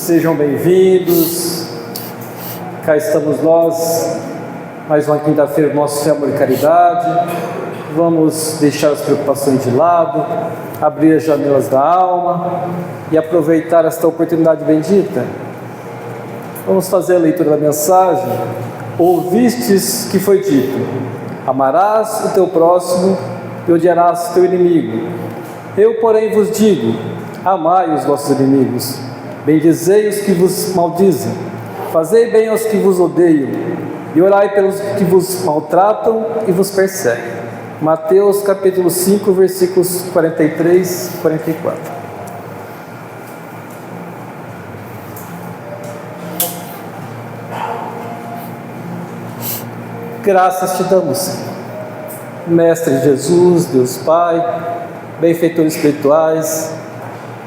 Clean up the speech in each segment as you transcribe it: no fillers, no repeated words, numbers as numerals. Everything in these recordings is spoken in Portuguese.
Sejam bem-vindos. Cá estamos nós, mais uma quinta-feira do nosso Fé, Amor e Caridade. Vamos deixar as preocupações de lado, abrir as janelas da alma e aproveitar esta oportunidade bendita. Vamos fazer a leitura da mensagem. Ouvistes que foi dito: amarás o teu próximo e odiarás o teu inimigo. Eu, porém, vos digo: amai os vossos inimigos, bendizei os que vos maldizem, fazei bem aos que vos odeiam, e orai pelos que vos maltratam e vos perseguem. Mateus capítulo 5, versículos 43 e 44. Graças te damos, Senhor, Mestre Jesus, Deus Pai, benfeitores espirituais,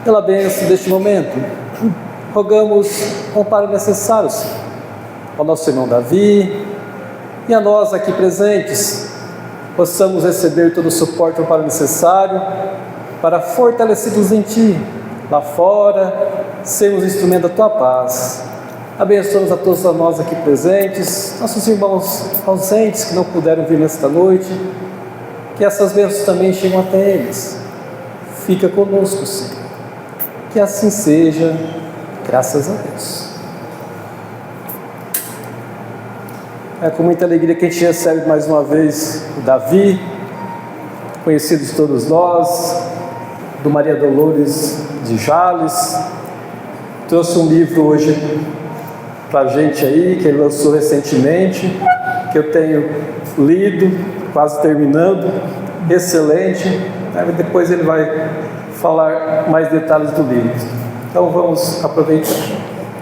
pela bênção deste momento. Rogamos o amparo necessário, Senhor, ao nosso irmão Davi e a nós aqui presentes, possamos receber todo o suporte e o amparo necessário para, fortalecidos em Ti, lá fora, sermos instrumento da Tua paz. Abençoamos a todos nós aqui presentes, nossos irmãos ausentes que não puderam vir nesta noite, que essas bênçãos também cheguem até eles. Fica conosco, Senhor. Que assim seja, graças a Deus. É com muita alegria que a gente recebe mais uma vez o Davi, conhecido de todos nós, do Maria Dolores de Jales. Trouxe um livro hoje para a gente aí, que ele lançou recentemente, que eu tenho lido, quase terminando, excelente. Aí depois ele vai falar mais detalhes do livro. Então vamos aproveitar.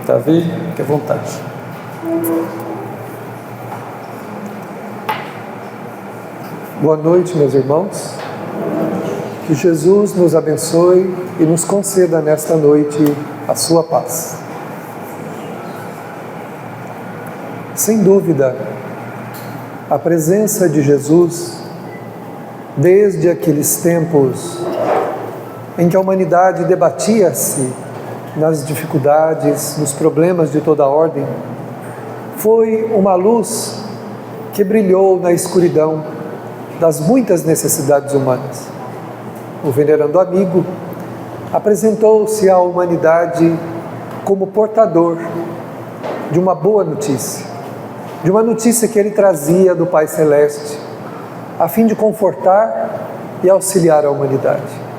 Davi, fique à vontade. Boa noite, meus irmãos. Que Jesus nos abençoe e nos conceda nesta noite a sua paz. Sem dúvida, a presença de Jesus, desde aqueles tempos em que a humanidade debatia-se nas dificuldades, nos problemas de toda ordem, foi uma luz que brilhou na escuridão das muitas necessidades humanas. O venerando amigo apresentou-se à humanidade como portador de uma boa notícia, de uma notícia que ele trazia do Pai Celeste, a fim de confortar e auxiliar a humanidade.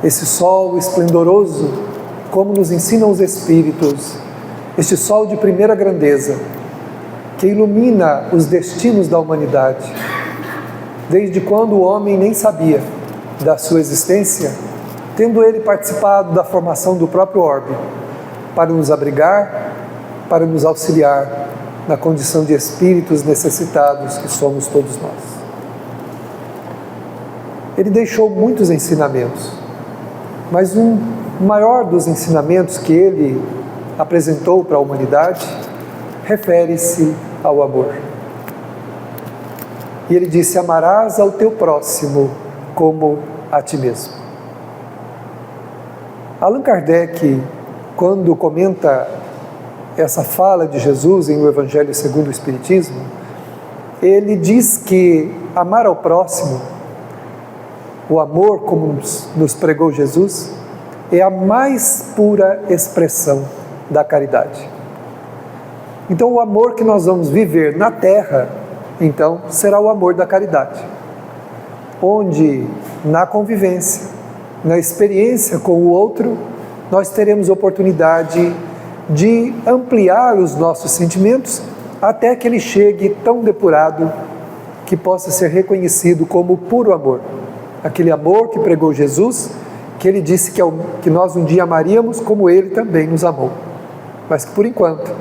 Esse sol esplendoroso, como nos ensinam os Espíritos, este sol de primeira grandeza, que ilumina os destinos da humanidade, desde quando o homem nem sabia da sua existência, tendo ele participado da formação do próprio orbe, para nos abrigar, para nos auxiliar na condição de espíritos necessitados que somos todos nós. Ele deixou muitos ensinamentos, mas um maior dos ensinamentos que ele apresentou para a humanidade refere-se ao amor. E ele disse: amarás ao teu próximo como a ti mesmo. Allan Kardec, quando comenta essa fala de Jesus em O Evangelho segundo o Espiritismo, ele diz que amar ao próximo, o amor como nos pregou Jesus, é a mais pura expressão da caridade. Então o amor que nós vamos viver na terra, então, será o amor da caridade, onde na convivência, na experiência com o outro, nós teremos oportunidade de ampliar os nossos sentimentos até que ele chegue tão depurado que possa ser reconhecido como puro amor. Aquele amor que pregou Jesus, que ele disse que nós um dia amaríamos como ele também nos amou. Mas que por enquanto,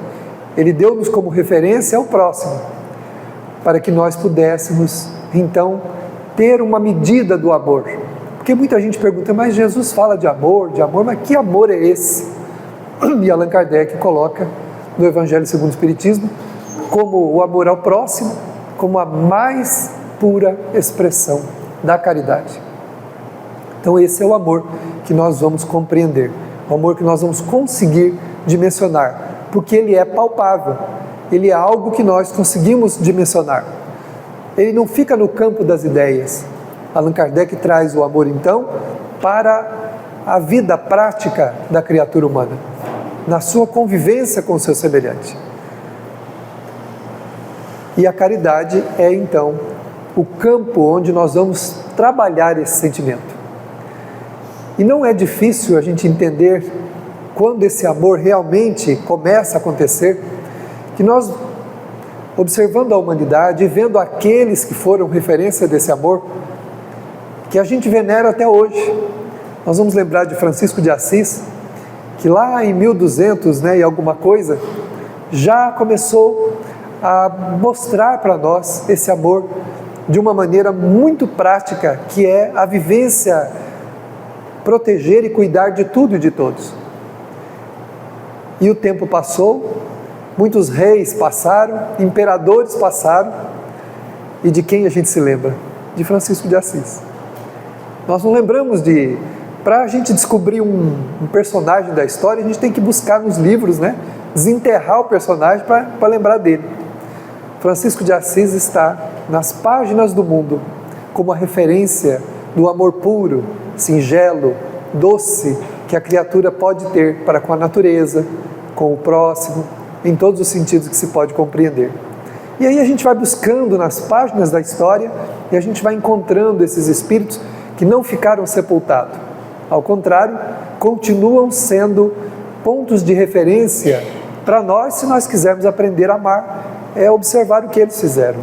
ele deu-nos como referência ao próximo, para que nós pudéssemos então ter uma medida do amor. Porque muita gente pergunta: mas Jesus fala de amor, mas que amor é esse? E Allan Kardec coloca no Evangelho segundo o Espiritismo como o amor ao próximo, como a mais pura expressão da caridade. Então esse é o amor que nós vamos compreender. o amor que nós vamos conseguir dimensionar, porque ele é palpável, ele é algo que nós conseguimos dimensionar. Ele não fica no campo das ideias. Allan Kardec traz o amor, então, para a vida prática da criatura humana, na sua convivência com o seu semelhante. E a caridade é, então, o campo onde nós vamos trabalhar esse sentimento. E não é difícil a gente entender quando esse amor realmente começa a acontecer, que nós, observando a humanidade e vendo aqueles que foram referência desse amor, que a gente venera até hoje. Nós vamos lembrar de Francisco de Assis, que lá em 1200, e alguma coisa, já começou a mostrar para nós esse amor de uma maneira muito prática, que é a vivência, proteger e cuidar de tudo e de todos. E o tempo passou, muitos reis passaram, imperadores passaram, e de quem a gente se lembra? De Francisco de Assis. Nós não lembramos de... Para a gente descobrir um personagem da história, a gente tem que buscar nos livros, desenterrar o personagem para lembrar dele. Francisco de Assis está nas páginas do mundo como a referência do amor puro, singelo, doce, que a criatura pode ter para com a natureza, com o próximo, em todos os sentidos que se pode compreender. E aí a gente vai buscando nas páginas da história e a gente vai encontrando esses espíritos que não ficaram sepultados. Ao contrário, continuam sendo pontos de referência para nós, se nós quisermos aprender a amar, é observar o que eles fizeram,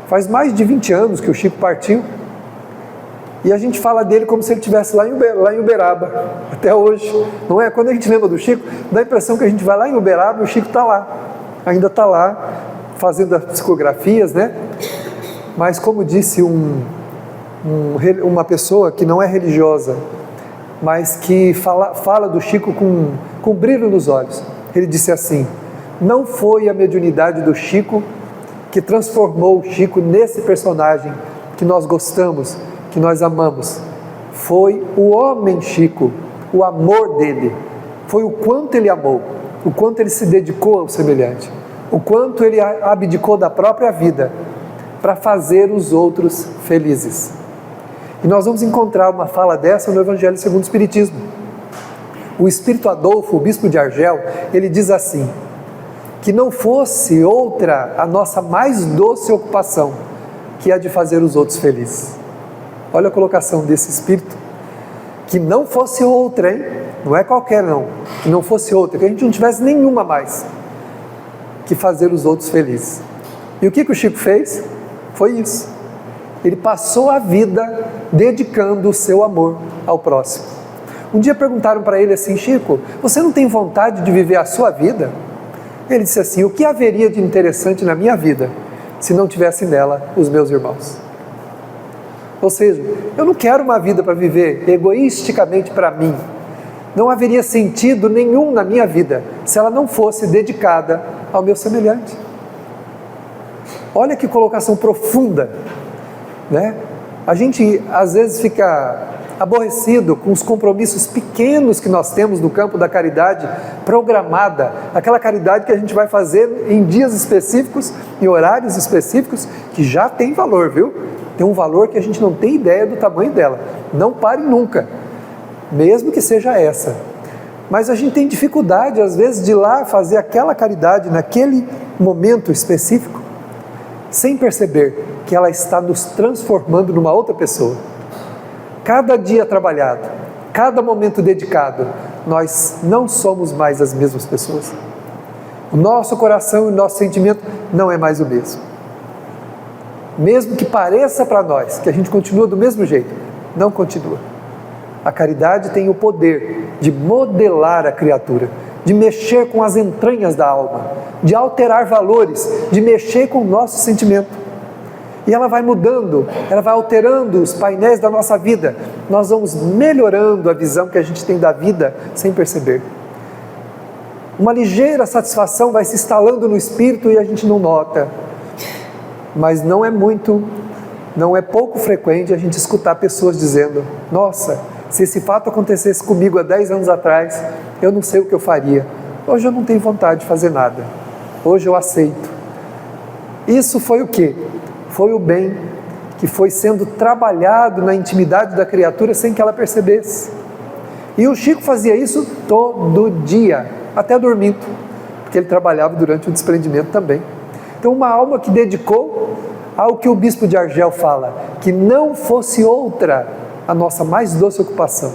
Faz mais de 20 anos que o Chico partiu, e a gente fala dele como se ele estivesse lá em Uberaba, até hoje, não é? Quando a gente lembra do Chico, dá a impressão que a gente vai lá em Uberaba e o Chico está lá, ainda está lá, fazendo as psicografias, Mas como disse uma pessoa que não é religiosa, mas que fala do Chico com brilho nos olhos, ele disse assim: não foi a mediunidade do Chico que transformou o Chico nesse personagem que nós gostamos, que nós amamos. Foi o homem Chico, o amor dele, foi o quanto ele amou, o quanto ele se dedicou ao semelhante, o quanto ele abdicou da própria vida para fazer os outros felizes. E nós vamos encontrar uma fala dessa no Evangelho segundo o Espiritismo. O Espírito Adolfo, o Bispo de Argel, ele diz assim: que não fosse outra a nossa mais doce ocupação, que a de fazer os outros felizes. Olha a colocação desse Espírito. Que não fosse outra, não é qualquer não, que não fosse outra, que a gente não tivesse nenhuma mais, que fazer os outros felizes. E o que o Chico fez? Foi isso. Ele passou a vida dedicando o seu amor ao próximo. Um dia perguntaram para ele assim: Chico, você não tem vontade de viver a sua vida? Ele disse assim: o que haveria de interessante na minha vida se não tivesse nela os meus irmãos? Ou seja, eu não quero uma vida para viver egoisticamente para mim. Não haveria sentido nenhum na minha vida se ela não fosse dedicada ao meu semelhante. Olha que colocação profunda, A gente às vezes fica aborrecido com os compromissos pequenos que nós temos no campo da caridade programada, aquela caridade que a gente vai fazer em dias específicos, em horários específicos, que já tem valor, viu? Tem um valor que a gente não tem ideia do tamanho dela. Não pare nunca, mesmo que seja essa. Mas a gente tem dificuldade às vezes de ir lá fazer aquela caridade naquele momento específico, sem perceber que ela está nos transformando numa outra pessoa. Cada dia trabalhado, cada momento dedicado, nós não somos mais as mesmas pessoas. O nosso coração e o nosso sentimento não é mais o mesmo. Mesmo que pareça para nós que a gente continua do mesmo jeito, não continua. A caridade tem o poder de modelar a criatura, de mexer com as entranhas da alma, de alterar valores, de mexer com o nosso sentimento. E ela vai mudando, ela vai alterando os painéis da nossa vida. Nós vamos melhorando a visão que a gente tem da vida sem perceber. Uma ligeira satisfação vai se instalando no espírito e a gente não nota. Mas não é pouco frequente a gente escutar pessoas dizendo: nossa, Se esse fato acontecesse comigo há 10 anos atrás, eu não sei o que eu faria. Hoje eu não tenho vontade de fazer nada. Hoje eu aceito. Isso foi o quê? Foi o bem que foi sendo trabalhado na intimidade da criatura sem que ela percebesse. E o Chico fazia isso todo dia, até dormindo, porque ele trabalhava durante o desprendimento também. Então, uma alma que dedicou ao que o bispo de Argel fala, que não fosse outra a nossa mais doce ocupação,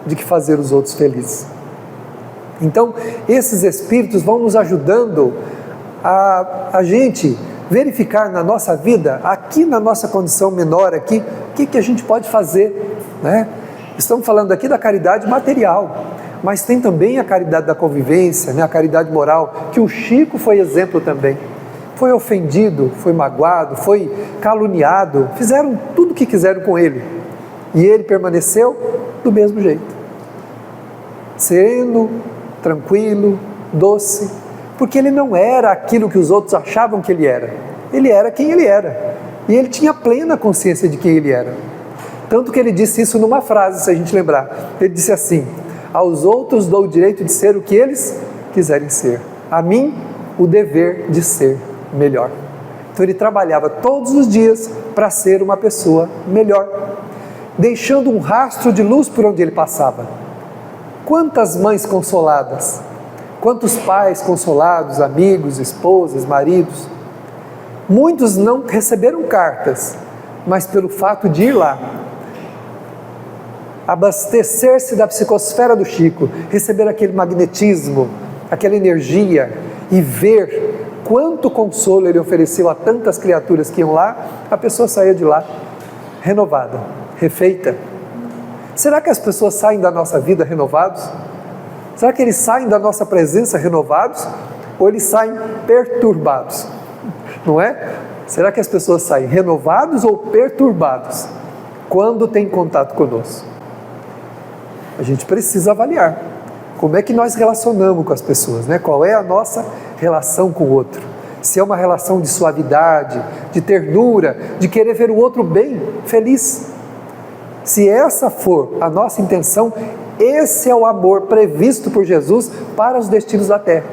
de que fazer os outros felizes. Então, esses espíritos vão nos ajudando a gente verificar na nossa vida, aqui na nossa condição menor aqui, o que a gente pode fazer, né? Estamos falando aqui da caridade material, mas tem também a caridade da convivência, né? A caridade moral, que o Chico foi exemplo também. Foi ofendido, foi magoado, foi caluniado, fizeram tudo o que quiseram com ele. E ele permaneceu do mesmo jeito. Sereno, tranquilo, doce, porque ele não era aquilo que os outros achavam que ele era. Ele era quem ele era. E ele tinha plena consciência de quem ele era. Tanto que ele disse isso numa frase, se a gente lembrar. Ele disse assim: aos outros dou o direito de ser o que eles quiserem ser. A mim, o dever de ser melhor. Então ele trabalhava todos os dias para ser uma pessoa melhor, deixando um rastro de luz por onde ele passava. Quantas mães consoladas, quantos pais consolados, amigos, esposas, maridos. Muitos não receberam cartas, mas pelo fato de ir lá, abastecer-se da psicosfera do Chico, receber aquele magnetismo, aquela energia e ver quanto consolo ele ofereceu a tantas criaturas que iam lá, a pessoa saía de lá renovada, refeita. Será que as pessoas saem da nossa vida renovados? Será que eles saem da nossa presença renovados? Ou eles saem perturbados? Não é? Será que as pessoas saem renovados ou perturbados quando tem contato conosco? A gente precisa avaliar como é que nós relacionamos com as pessoas, né? Qual é a nossa relação com o outro? Se é uma relação de suavidade, de ternura, de querer ver o outro bem, feliz. Se essa for a nossa intenção, esse é o amor previsto por Jesus para os destinos da Terra.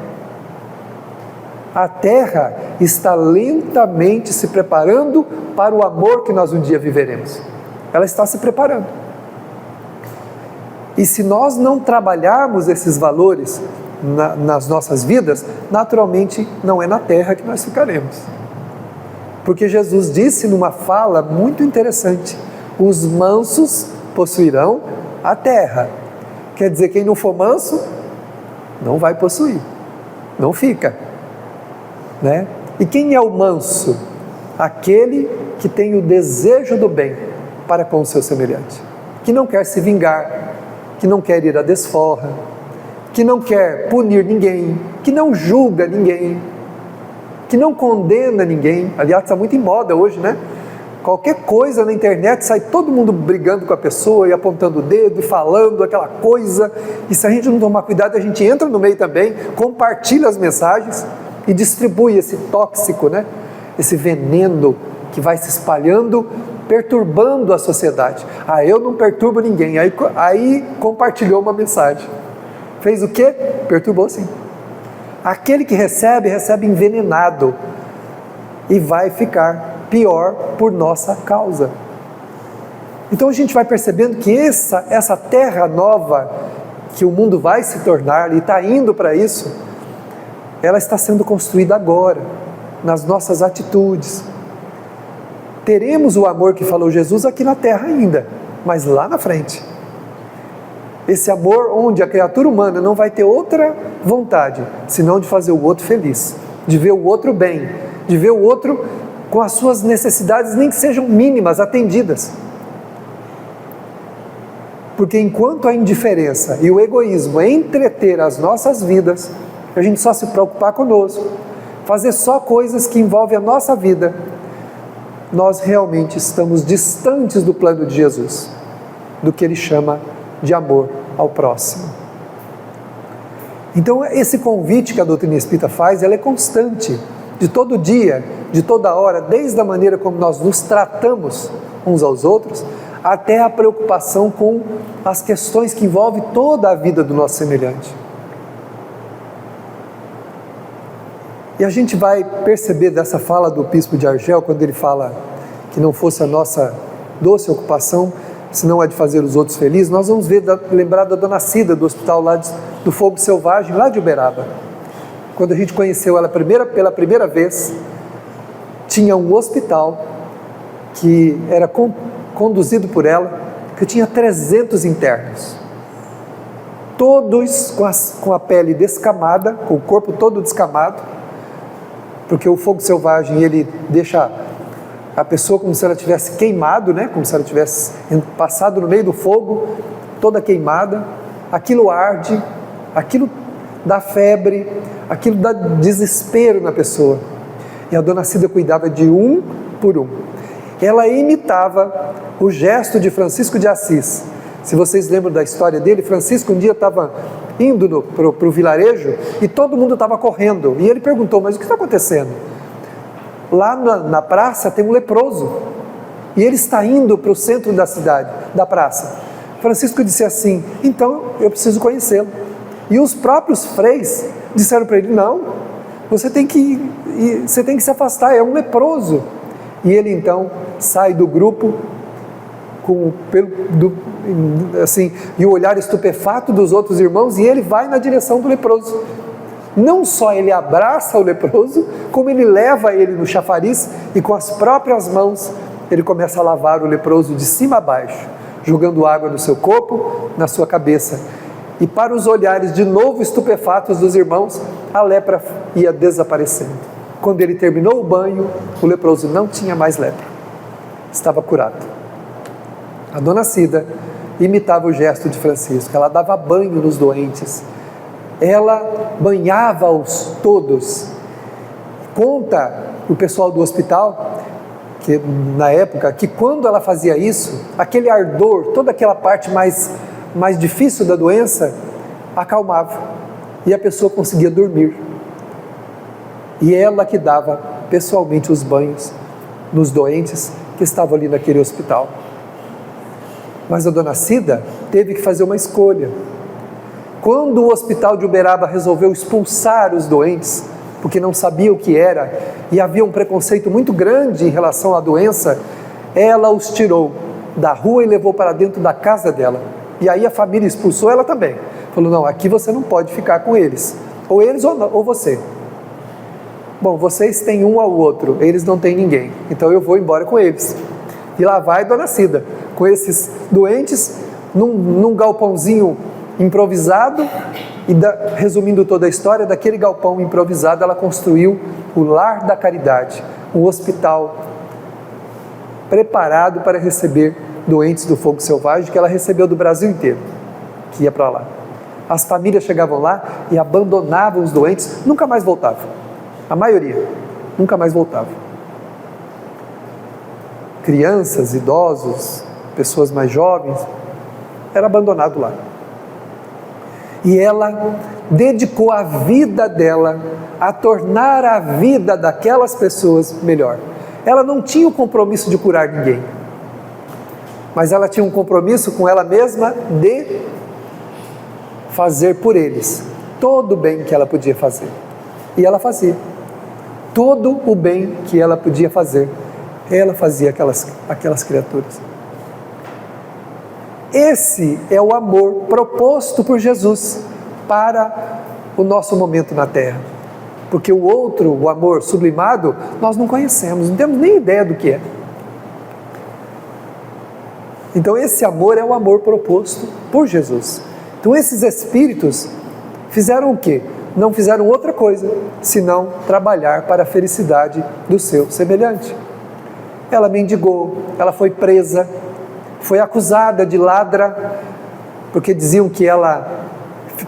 A Terra está lentamente se preparando para o amor que nós um dia viveremos. Ela está se preparando. E se nós não trabalharmos esses valores nas nossas vidas, naturalmente não é na Terra que nós ficaremos. Porque Jesus disse numa fala muito interessante: os mansos possuirão a terra. Quer dizer, quem não for manso, não vai possuir, não fica, né? E quem é o manso? Aquele que tem o desejo do bem para com o seu semelhante, que não quer se vingar, que não quer ir à desforra, que não quer punir ninguém, que não julga ninguém, que não condena ninguém. Aliás, está muito em moda hoje, né? Qualquer coisa na internet, sai todo mundo brigando com a pessoa e apontando o dedo e falando aquela coisa. E se a gente não tomar cuidado, a gente entra no meio também, compartilha as mensagens e distribui esse tóxico, né? Esse veneno que vai se espalhando, perturbando a sociedade. Ah, eu não perturbo ninguém. Aí compartilhou uma mensagem. Fez o quê? Perturbou sim. Aquele que recebe, recebe envenenado e vai ficar pior por nossa causa. Então a gente vai percebendo que essa terra nova que o mundo vai se tornar e está indo para isso, ela está sendo construída agora, nas nossas atitudes. Teremos o amor que falou Jesus aqui na terra ainda, mas lá na frente. Esse amor onde a criatura humana não vai ter outra vontade, senão de fazer o outro feliz, de ver o outro bem, de ver o outro com as suas necessidades, nem que sejam mínimas, atendidas. Porque enquanto a indiferença e o egoísmo entreter as nossas vidas, a gente só se preocupar conosco, fazer só coisas que envolvem a nossa vida, nós realmente estamos distantes do plano de Jesus, do que ele chama de amor ao próximo. Então esse convite que a doutrina espírita faz, ela é constante, de todo dia, de toda hora, desde a maneira como nós nos tratamos uns aos outros, até a preocupação com as questões que envolvem toda a vida do nosso semelhante. E a gente vai perceber dessa fala do bispo de Argel, quando ele fala que não fosse a nossa doce ocupação, senão a de fazer os outros felizes, nós vamos lembrar da Dona Cida, do hospital lá do Fogo Selvagem, lá de Uberaba. Quando a gente conheceu ela pela primeira vez, tinha um hospital que era conduzido por ela, que tinha 300 internos, todos com a pele descamada, com o corpo todo descamado, porque o fogo selvagem, ele deixa a pessoa como se ela tivesse queimado, né? Como se ela tivesse passado no meio do fogo, toda queimada. Aquilo arde, aquilo dá febre, aquilo dá desespero na pessoa. E a Dona Cida cuidava de um por um. Ela imitava o gesto de Francisco de Assis. Se vocês lembram da história dele, Francisco um dia estava indo para o vilarejo e todo mundo estava correndo. E ele perguntou, mas o que está acontecendo? Lá na praça tem um leproso e ele está indo para o centro da cidade, da praça. Francisco disse assim, então eu preciso conhecê-lo. E os próprios freis disseram para ele, não, você tem que se afastar, é um leproso. E ele então sai do grupo e o olhar estupefato dos outros irmãos, e ele vai na direção do leproso. Não só ele abraça o leproso, como ele leva ele no chafariz e com as próprias mãos ele começa a lavar o leproso de cima a baixo, jogando água no seu corpo, na sua cabeça. E para os olhares de novo estupefatos dos irmãos, a lepra ia desaparecendo. Quando ele terminou o banho, o leproso não tinha mais lepra, estava curado. A Dona Cida imitava o gesto de Francisco, ela dava banho nos doentes, ela banhava-os todos. Conta o pessoal do hospital, que na época, que quando ela fazia isso, aquele ardor, toda aquela parte mais difícil da doença, acalmava, e a pessoa conseguia dormir. E ela que dava pessoalmente os banhos nos doentes que estavam ali naquele hospital. Mas a Dona Cida teve que fazer uma escolha. Quando o hospital de Uberaba resolveu expulsar os doentes, porque não sabia o que era, e havia um preconceito muito grande em relação à doença, ela os tirou da rua e levou para dentro da casa dela. E aí a família expulsou ela também. Falou, não, aqui você não pode ficar com eles. Ou eles ou você. Bom, vocês têm um ao outro, eles não têm ninguém. Então eu vou embora com eles. E lá vai Dona Cida, com esses doentes, num galpãozinho improvisado, e resumindo toda a história, daquele galpão improvisado ela construiu o Lar da Caridade, um hospital preparado para receber doentes do fogo selvagem, que ela recebeu do Brasil inteiro, que ia para lá. As famílias chegavam lá e abandonavam os doentes, nunca mais voltavam. A maioria nunca mais voltava. Crianças, idosos, pessoas mais jovens, era abandonado lá. E ela dedicou a vida dela a tornar a vida daquelas pessoas melhor. Ela não tinha o compromisso de curar ninguém, mas ela tinha um compromisso com ela mesma de fazer por eles todo o bem que ela podia fazer. E ela fazia. Todo o bem que ela podia fazer, ela fazia aquelas criaturas. Esse é o amor proposto por Jesus para o nosso momento na Terra. Porque o outro, o amor sublimado, nós não conhecemos, não temos nem ideia do que é. Então esse amor é o amor proposto por Jesus. Então esses espíritos fizeram o quê? Não fizeram outra coisa, senão trabalhar para a felicidade do seu semelhante. Ela mendigou, ela foi presa, foi acusada de ladra, porque diziam que ela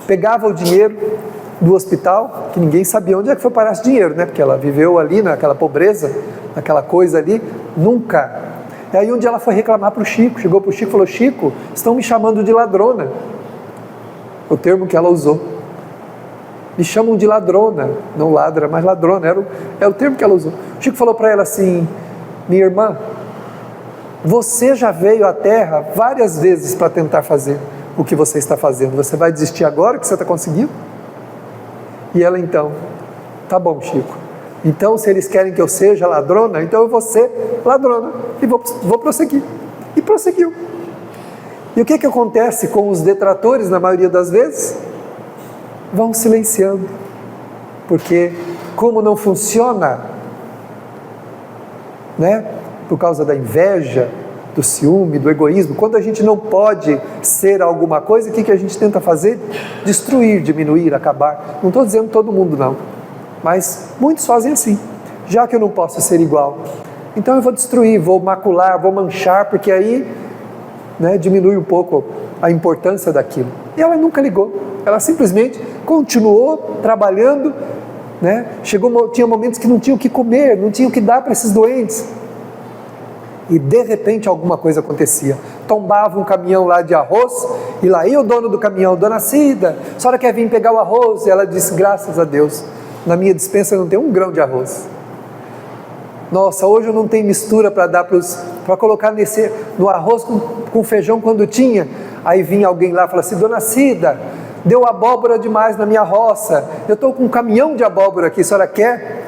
pegava o dinheiro do hospital, que ninguém sabia onde é que foi parar esse dinheiro, né? Porque ela viveu ali naquela pobreza, naquela coisa ali, nunca. E aí um dia ela foi reclamar para o Chico, chegou para o Chico e falou, Chico, estão me chamando de ladrona. O termo que ela usou. Me chamam de ladrona, não ladra, mas ladrona, era o termo que ela usou. O Chico falou para ela assim, minha irmã, Você já veio à Terra várias vezes para tentar fazer o que você está fazendo. Você vai desistir agora que você está conseguindo? E ela então, tá bom, Chico. Então, se eles querem que eu seja ladrona, então eu vou ser ladrona e vou prosseguir. E prosseguiu. E o que acontece com os detratores na maioria das vezes? Vão silenciando. Porque como não funciona, né? Por causa da inveja, do ciúme, do egoísmo, quando a gente não pode ser alguma coisa, o que a gente tenta fazer? Destruir, diminuir, acabar. Não estou dizendo todo mundo não, mas muitos fazem assim. Já que eu não posso ser igual, então eu vou destruir, vou macular, vou manchar, porque aí, né, diminui um pouco a importância daquilo. E ela nunca ligou, ela simplesmente continuou trabalhando, né? Tinha momentos que não tinha o que comer, não tinha o que dar para esses doentes. E de repente alguma coisa acontecia. Tombava um caminhão lá de arroz, e lá ia o dono do caminhão: Dona Cida, a senhora quer vir pegar o arroz? E ela disse: graças a Deus, na minha despensa não tem um grão de arroz. Nossa, hoje eu não tenho mistura para dar para colocar no arroz com feijão quando tinha. Aí vinha alguém lá e falava assim: Dona Cida, deu abóbora demais na minha roça, eu estou com um caminhão de abóbora aqui, a senhora quer?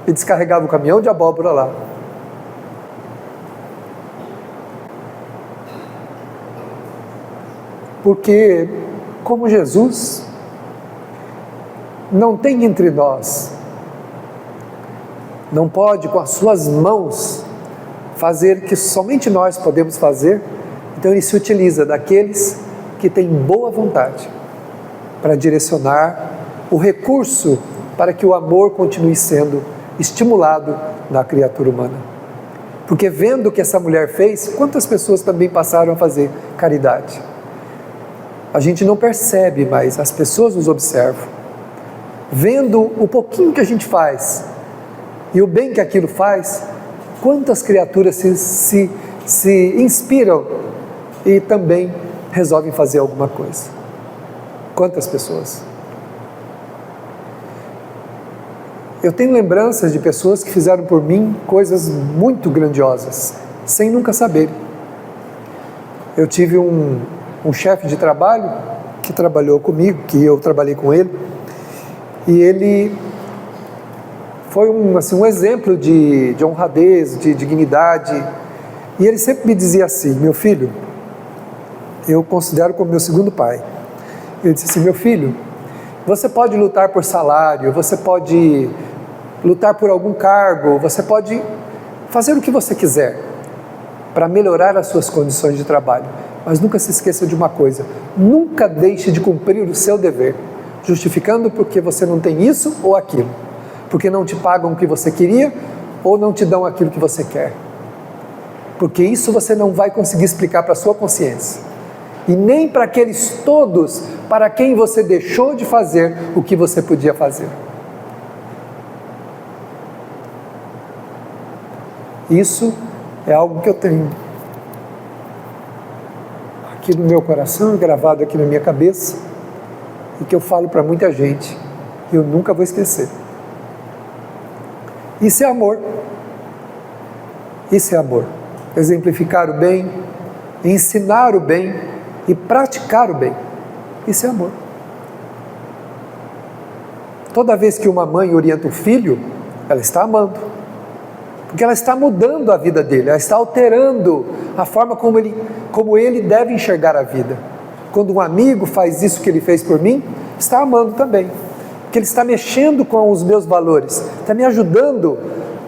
E descarregava o caminhão de abóbora lá. Porque, como Jesus, não tem entre nós, não pode com as suas mãos fazer o que somente nós podemos fazer, então ele se utiliza daqueles que têm boa vontade para direcionar o recurso para que o amor continue sendo estimulado na criatura humana. Porque vendo o que essa mulher fez, quantas pessoas também passaram a fazer caridade? A gente não percebe, mas as pessoas nos observam. Vendo o pouquinho que a gente faz e o bem que aquilo faz, quantas criaturas se inspiram e também resolvem fazer alguma coisa. Quantas pessoas? Eu tenho lembranças de pessoas que fizeram por mim coisas muito grandiosas, sem nunca saber. Eu tive um chefe de trabalho que trabalhou comigo, que eu trabalhei com ele, e ele foi um exemplo de honradez, de dignidade, e ele sempre me dizia assim: meu filho, eu considero como meu segundo pai. Ele disse assim: meu filho, você pode lutar por salário, você pode lutar por algum cargo, você pode fazer o que você quiser para melhorar as suas condições de trabalho, mas nunca se esqueça de uma coisa: nunca deixe de cumprir o seu dever, justificando porque você não tem isso ou aquilo, porque não te pagam o que você queria ou não te dão aquilo que você quer, porque isso você não vai conseguir explicar para a sua consciência, e nem para aqueles todos para quem você deixou de fazer o que você podia fazer. Isso é algo que eu tenho aqui no meu coração, gravado aqui na minha cabeça, e que eu falo para muita gente, e eu nunca vou esquecer. Isso é amor. Isso é amor. Exemplificar o bem, ensinar o bem e praticar o bem. Isso é amor. Toda vez que uma mãe orienta o filho, ela está amando, porque ela está mudando a vida dele, ela está alterando a forma como ele deve enxergar a vida. Quando um amigo faz isso que ele fez por mim, está amando também, porque ele está mexendo com os meus valores, está me ajudando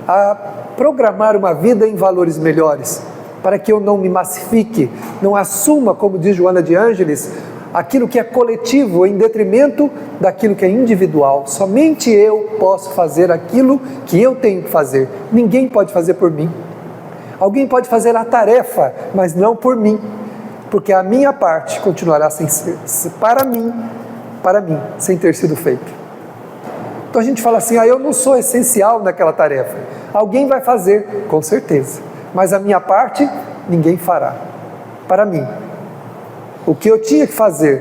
a programar uma vida em valores melhores, para que eu não me massifique, não assuma, como diz Joana de Ângeles, aquilo que é coletivo em detrimento daquilo que é individual. Somente eu posso fazer aquilo que eu tenho que fazer, ninguém pode fazer por mim. Alguém pode fazer a tarefa, mas não por mim, porque a minha parte continuará sem ser, para mim, sem ter sido feita. Então a gente fala assim: eu não sou essencial naquela tarefa, alguém vai fazer, com certeza, mas a minha parte ninguém fará, para mim. O que eu tinha que fazer,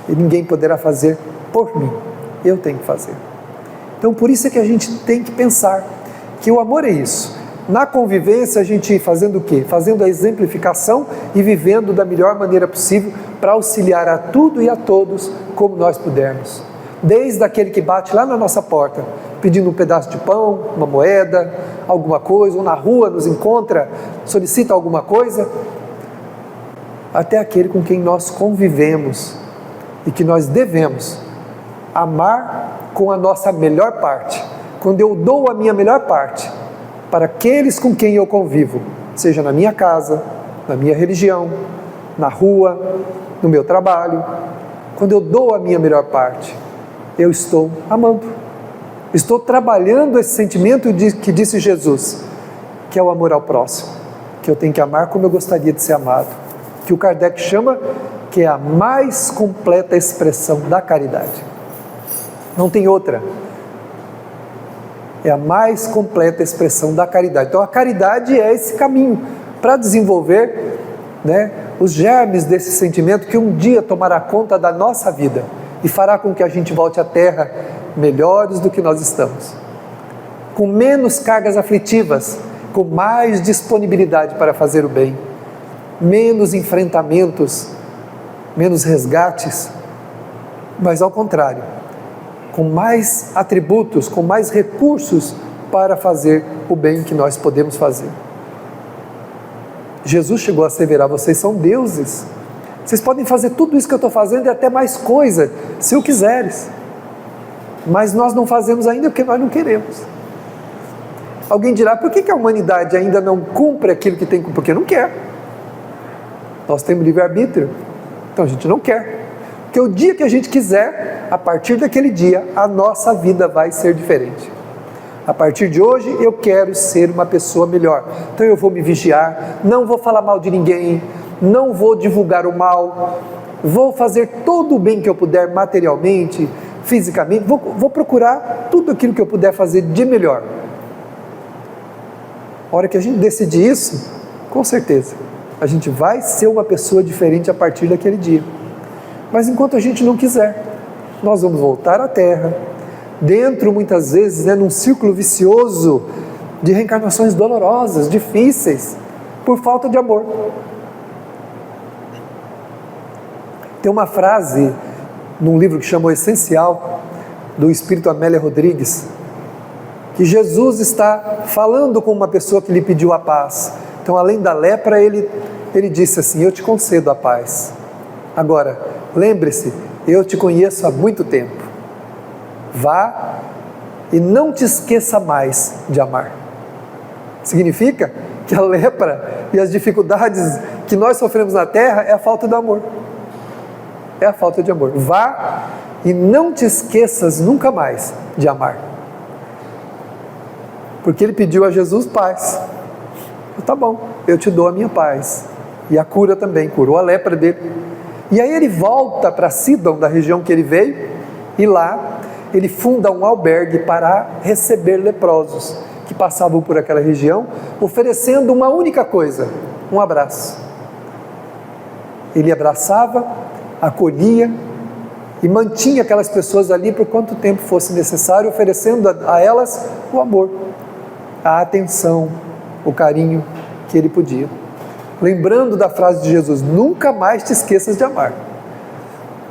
e ninguém poderá fazer por mim, eu tenho que fazer. Então por isso é que a gente tem que pensar que o amor é isso, Na convivência, a gente fazendo o quê? Fazendo a exemplificação e vivendo da melhor maneira possível para auxiliar a tudo e a todos como nós pudermos. Desde aquele que bate lá na nossa porta, pedindo um pedaço de pão, uma moeda, alguma coisa, ou na rua nos encontra, solicita alguma coisa, até aquele com quem nós convivemos e que nós devemos amar com a nossa melhor parte. Quando eu dou a minha melhor parte para aqueles com quem eu convivo, seja na minha casa, na minha religião, na rua, no meu trabalho, quando eu dou a minha melhor parte, eu estou amando. Estou trabalhando esse sentimento que disse Jesus, que é o amor ao próximo, que eu tenho que amar como eu gostaria de ser amado, que o Kardec chama que é a mais completa expressão da caridade. Não tem outra. É a mais completa expressão da caridade. Então a caridade é esse caminho para desenvolver, os germes desse sentimento que um dia tomará conta da nossa vida e fará com que a gente volte à Terra melhores do que nós estamos, com menos cargas aflitivas, com mais disponibilidade para fazer o bem, menos enfrentamentos, menos resgates, mas ao contrário, com mais atributos, com mais recursos para fazer o bem que nós podemos fazer. Jesus chegou a asseverar: vocês são deuses, vocês podem fazer tudo isso que eu estou fazendo e até mais coisa, se o quiseres, mas nós não fazemos ainda porque nós não queremos. Alguém dirá: por que a humanidade ainda não cumpre aquilo que tem? Porque não quer. Nós temos livre-arbítrio, então a gente não quer. Porque o dia que a gente quiser, a partir daquele dia, a nossa vida vai ser diferente. A partir de hoje, eu quero ser uma pessoa melhor. Então eu vou me vigiar, não vou falar mal de ninguém, não vou divulgar o mal, vou fazer todo o bem que eu puder materialmente, fisicamente, vou procurar tudo aquilo que eu puder fazer de melhor. A hora que a gente decidir isso, com certeza, a gente vai ser uma pessoa diferente a partir daquele dia. Mas enquanto a gente não quiser, nós vamos voltar à Terra, dentro muitas vezes, num círculo vicioso de reencarnações dolorosas, difíceis, por falta de amor. Tem uma frase num livro que chama O Essencial, do Espírito Amélia Rodrigues, que Jesus está falando com uma pessoa que lhe pediu a paz. Então, além da lepra, ele disse assim: eu te concedo a paz. Agora, lembre-se, eu te conheço há muito tempo. Vá e não te esqueça mais de amar. Significa que a lepra e as dificuldades que nós sofremos na Terra é a falta de amor. É a falta de amor. Vá e não te esqueças nunca mais de amar. Porque ele pediu a Jesus paz. Tá bom, eu te dou a minha paz. E a cura também, curou a lepra dele. E aí ele volta para Sidom, da região que ele veio, e lá ele funda um albergue para receber leprosos que passavam por aquela região, oferecendo uma única coisa: um abraço. Ele abraçava, acolhia e mantinha aquelas pessoas ali por quanto tempo fosse necessário, oferecendo a elas o amor, a atenção, o carinho que ele podia. Lembrando da frase de Jesus: nunca mais te esqueças de amar.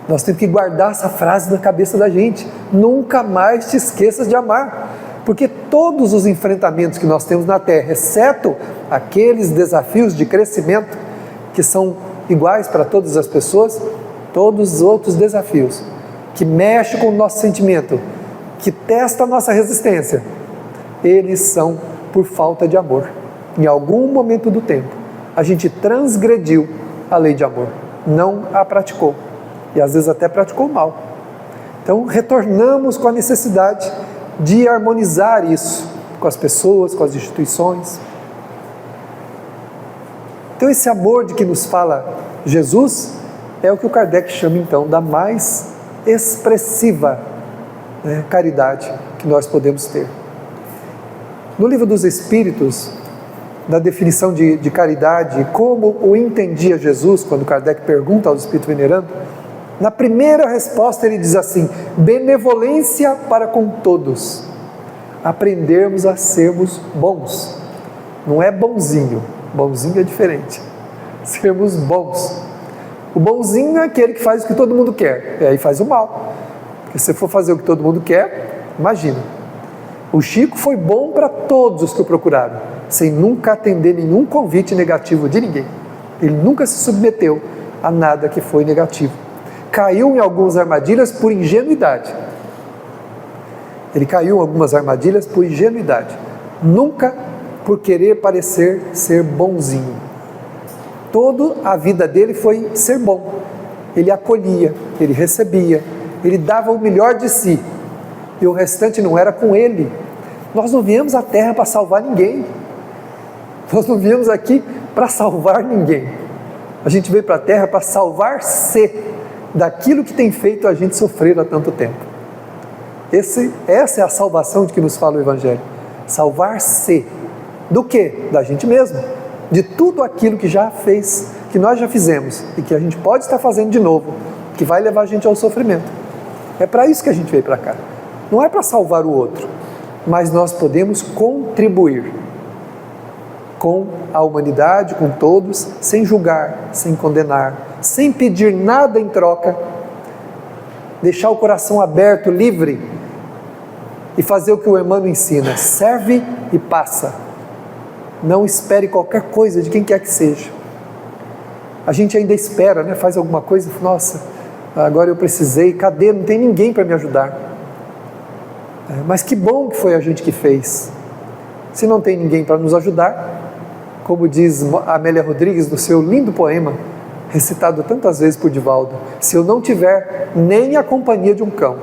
Nós temos que guardar essa frase na cabeça da gente: nunca mais te esqueças de amar. Porque todos os enfrentamentos que nós temos na Terra, exceto aqueles desafios de crescimento que são iguais para todas as pessoas, todos os outros desafios que mexem com o nosso sentimento, que testam a nossa resistência, eles são por falta de amor. Em algum momento do tempo, a gente transgrediu a lei de amor, não a praticou, e às vezes até praticou mal. Então retornamos com a necessidade de harmonizar isso com as pessoas, com as instituições. Então esse amor de que nos fala Jesus é o que o Kardec chama então da mais expressiva caridade que nós podemos ter. No Livro dos Espíritos, da definição de caridade, como o entendia Jesus, quando Kardec pergunta ao Espírito Venerando, na primeira resposta ele diz assim: benevolência para com todos, aprendermos a sermos bons. Não é bonzinho. Bonzinho é diferente. Sermos bons. O bonzinho é aquele que faz o que todo mundo quer. E aí faz o mal. Porque se for fazer o que todo mundo quer, imagina. O Chico foi bom para todos os que o procuraram, sem nunca atender nenhum convite negativo de ninguém. Ele nunca se submeteu a nada que foi negativo. Caiu em algumas armadilhas por ingenuidade. Ele caiu em algumas armadilhas por ingenuidade. Nunca por querer parecer ser bonzinho. Toda a vida dele foi ser bom. Ele acolhia, ele recebia, ele dava o melhor de si. E o restante não era com ele. Nós não viemos à Terra para salvar ninguém. Nós não viemos aqui para salvar ninguém. A gente veio para a Terra para salvar-se daquilo que tem feito a gente sofrer há tanto tempo. Essa é a salvação de que nos fala o Evangelho. Salvar-se. Do quê? Da gente mesmo. De tudo aquilo que já fez, que nós já fizemos e que a gente pode estar fazendo de novo, que vai levar a gente ao sofrimento. É para isso que a gente veio para cá. Não é para salvar o outro, mas nós podemos contribuir com a humanidade, com todos, sem julgar, sem condenar, sem pedir nada em troca, deixar o coração aberto, livre e fazer o que o Emmanuel ensina: serve e passa. Não espere qualquer coisa de quem quer que seja. A gente ainda espera, né? Faz alguma coisa, nossa, agora eu precisei, cadê? Não tem ninguém para me ajudar. Mas que bom que foi a gente que fez. Se não tem ninguém para nos ajudar, como diz Amélia Rodrigues no seu lindo poema, recitado tantas vezes por Divaldo: se eu não tiver nem a companhia de um cão,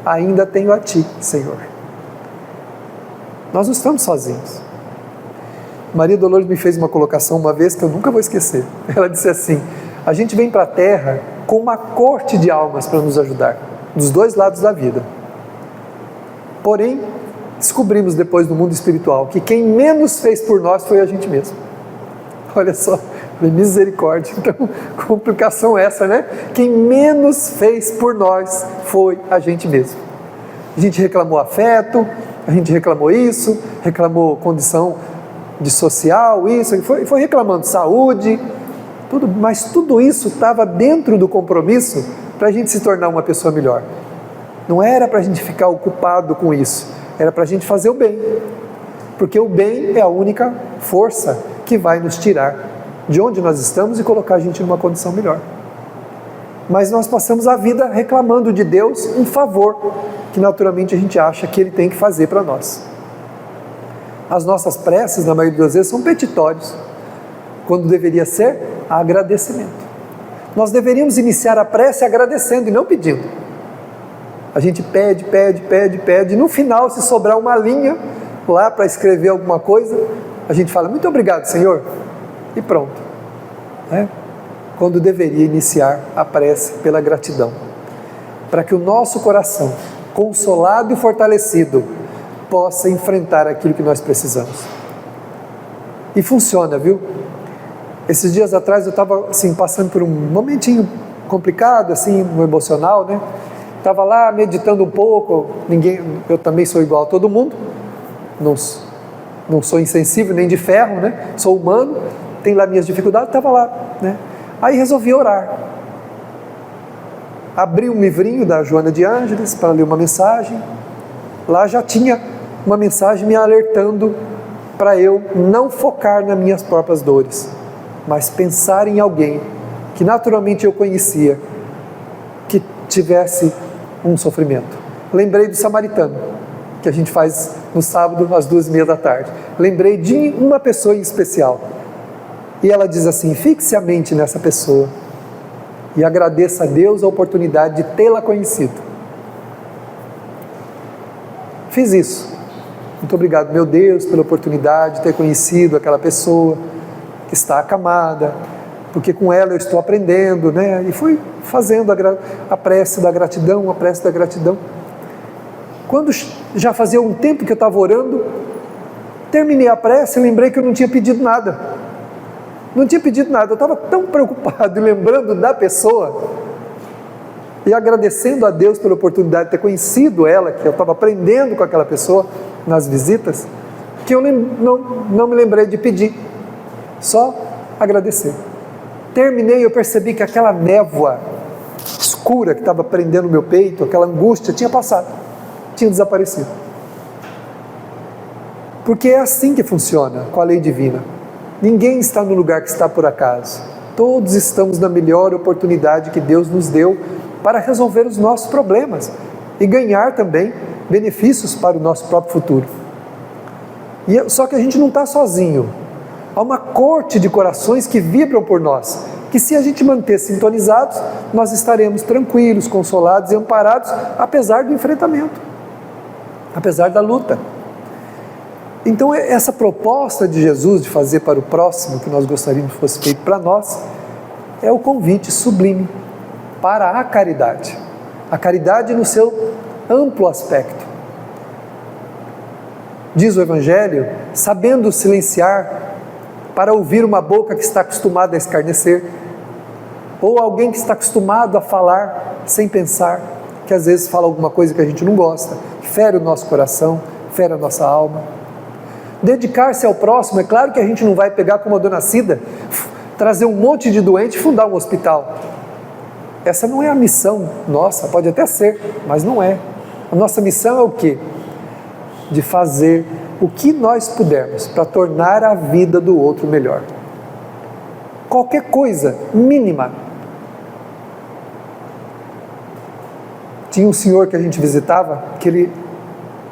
ainda tenho a Ti, Senhor. Nós não estamos sozinhos. Maria Dolores me fez uma colocação uma vez que eu nunca vou esquecer. Ela disse assim: a gente vem para a Terra com uma corte de almas para nos ajudar, dos dois lados da vida. Porém, descobrimos depois no mundo espiritual que quem menos fez por nós foi a gente mesmo. Olha só, misericórdia. Então, complicação essa, né? Quem menos fez por nós foi a gente mesmo. A gente reclamou afeto, a gente reclamou isso, reclamou condição de social, isso, foi reclamando saúde, tudo, mas tudo isso estava dentro do compromisso para a gente se tornar uma pessoa melhor. Não era para a gente ficar ocupado com isso, era para a gente fazer o bem, porque o bem é a única força que vai nos tirar de onde nós estamos e colocar a gente numa condição melhor. Mas nós passamos a vida reclamando de Deus um favor que naturalmente a gente acha que Ele tem que fazer para nós. As nossas preces, na maioria das vezes, são petitórios, quando deveria ser agradecimento. Nós deveríamos iniciar a prece agradecendo e não pedindo. A gente pede, e no final, se sobrar uma linha lá para escrever alguma coisa, a gente fala: muito obrigado, Senhor, e pronto. Quando deveria iniciar a prece pela gratidão, para que o nosso coração, consolado e fortalecido, possa enfrentar aquilo que nós precisamos. E funciona, viu? Esses dias atrás eu estava assim, passando por um momentinho complicado, assim, no emocional, né? Estava lá meditando um pouco, eu também sou igual a todo mundo, não sou insensível nem de ferro, né? Sou humano, tenho lá minhas dificuldades, estava lá, né? Aí resolvi orar. Abri um livrinho da Joana de Ângeles para ler uma mensagem. Lá já tinha uma mensagem me alertando para eu não focar nas minhas próprias dores, mas pensar em alguém que naturalmente eu conhecia, que tivesse um sofrimento. Lembrei do samaritano, que a gente faz no sábado às 2:30 da tarde. Lembrei de uma pessoa em especial. E ela diz assim: fixe a mente nessa pessoa e agradeça a Deus a oportunidade de tê-la conhecido. Fiz isso. Muito obrigado, meu Deus, pela oportunidade de ter conhecido aquela pessoa que está acamada, porque com ela eu estou aprendendo, né? E fui fazendo a prece da gratidão, a prece da gratidão. Quando já fazia um tempo que eu estava orando, terminei a prece e lembrei que eu não tinha pedido nada. Não tinha pedido nada, eu estava tão preocupado e lembrando da pessoa e agradecendo a Deus pela oportunidade de ter conhecido ela, que eu estava aprendendo com aquela pessoa nas visitas, que eu não me lembrei de pedir, só agradecer. Terminei, eu percebi que aquela névoa escura que estava prendendo o meu peito, aquela angústia, tinha passado, tinha desaparecido. Porque é assim que funciona com a lei divina. Ninguém está no lugar que está por acaso. Todos estamos na melhor oportunidade que Deus nos deu para resolver os nossos problemas e ganhar também benefícios para o nosso próprio futuro. Só que a gente não está sozinho. Há uma corte de corações que vibram por nós, que se a gente manter sintonizados, nós estaremos tranquilos, consolados e amparados, apesar do enfrentamento, apesar da luta. Então essa proposta de Jesus de fazer para o próximo, que nós gostaríamos que fosse feito para nós, é o convite sublime para a caridade no seu amplo aspecto. Diz o Evangelho, sabendo silenciar para ouvir uma boca que está acostumada a escarnecer, ou alguém que está acostumado a falar sem pensar, que às vezes fala alguma coisa que a gente não gosta, fere o nosso coração, fere a nossa alma. Dedicar-se ao próximo, é claro que a gente não vai pegar como a dona Cida, trazer um monte de doente e fundar um hospital. Essa não é a missão nossa, pode até ser, mas não é. A nossa missão é o quê? De fazer o que nós pudermos para tornar a vida do outro melhor. Qualquer coisa mínima. Tinha um senhor que a gente visitava, que ele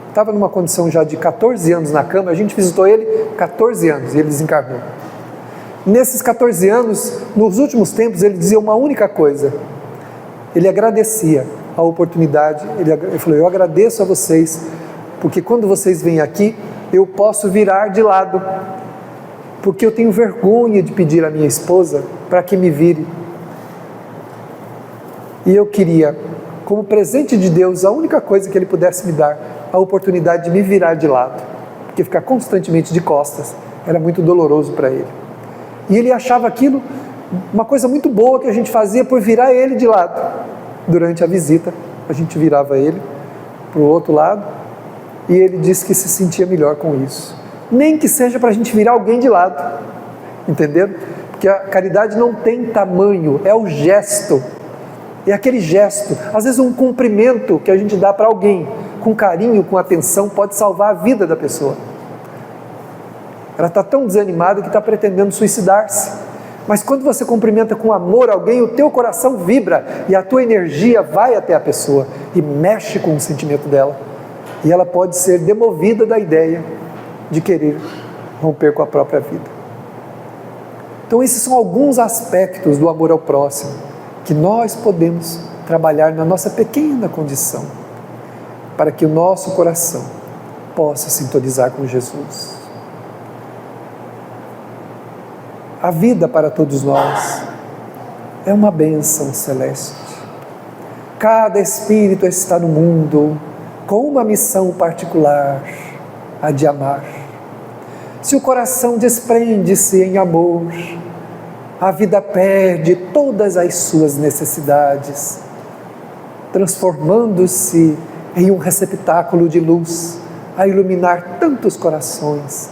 estava numa condição já de 14 anos na cama, a gente visitou ele 14 anos e ele desencarnou. Nesses 14 anos, nos últimos tempos, ele dizia uma única coisa. Ele agradecia a oportunidade, ele falou, eu agradeço a vocês, porque quando vocês vêm aqui, eu posso virar de lado, porque eu tenho vergonha de pedir à minha esposa para que me vire. E eu queria, como presente de Deus, a única coisa que Ele pudesse me dar, a oportunidade de me virar de lado, porque ficar constantemente de costas era muito doloroso para ele. E ele achava aquilo uma coisa muito boa que a gente fazia por virar ele de lado. Durante a visita, a gente virava ele para o outro lado, e ele disse que se sentia melhor com isso. Nem que seja para a gente virar alguém de lado, entenderam? Porque a caridade não tem tamanho, é o gesto, é aquele gesto. Às vezes um cumprimento que a gente dá para alguém, com carinho, com atenção, pode salvar a vida da pessoa. Ela está tão desanimada que está pretendendo suicidar-se. Mas quando você cumprimenta com amor alguém, o teu coração vibra e a tua energia vai até a pessoa e mexe com o sentimento dela. E ela pode ser demovida da ideia de querer romper com a própria vida. Então esses são alguns aspectos do amor ao próximo que nós podemos trabalhar na nossa pequena condição, para que o nosso coração possa sintonizar com Jesus. A vida para todos nós é uma bênção celeste. Cada espírito está no mundo com uma missão particular, a de amar. Se o coração desprende-se em amor, a vida perde todas as suas necessidades, transformando-se em um receptáculo de luz a iluminar tantos corações,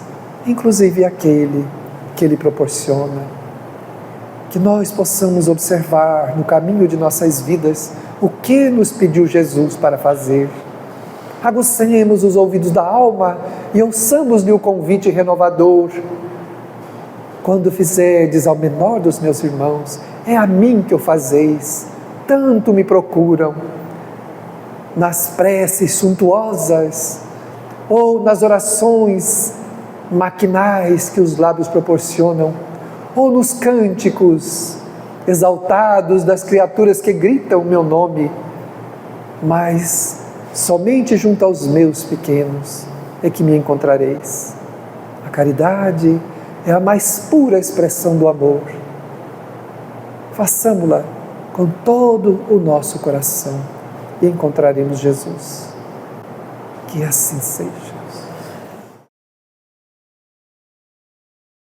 inclusive aquele que Ele proporciona. Que nós possamos observar no caminho de nossas vidas o que nos pediu Jesus para fazer. Aguçemos os ouvidos da alma e ouçamos-lhe o convite renovador. Quando fizerdes ao menor dos meus irmãos, é a mim que o fazeis. Tanto me procuram nas preces suntuosas ou nas orações maquinais que os lábios proporcionam, ou nos cânticos exaltados das criaturas que gritam o meu nome, mas somente junto aos meus pequenos é que me encontrareis. A caridade é a mais pura expressão do amor. Façamo-la com todo o nosso coração e encontraremos Jesus. Que assim seja.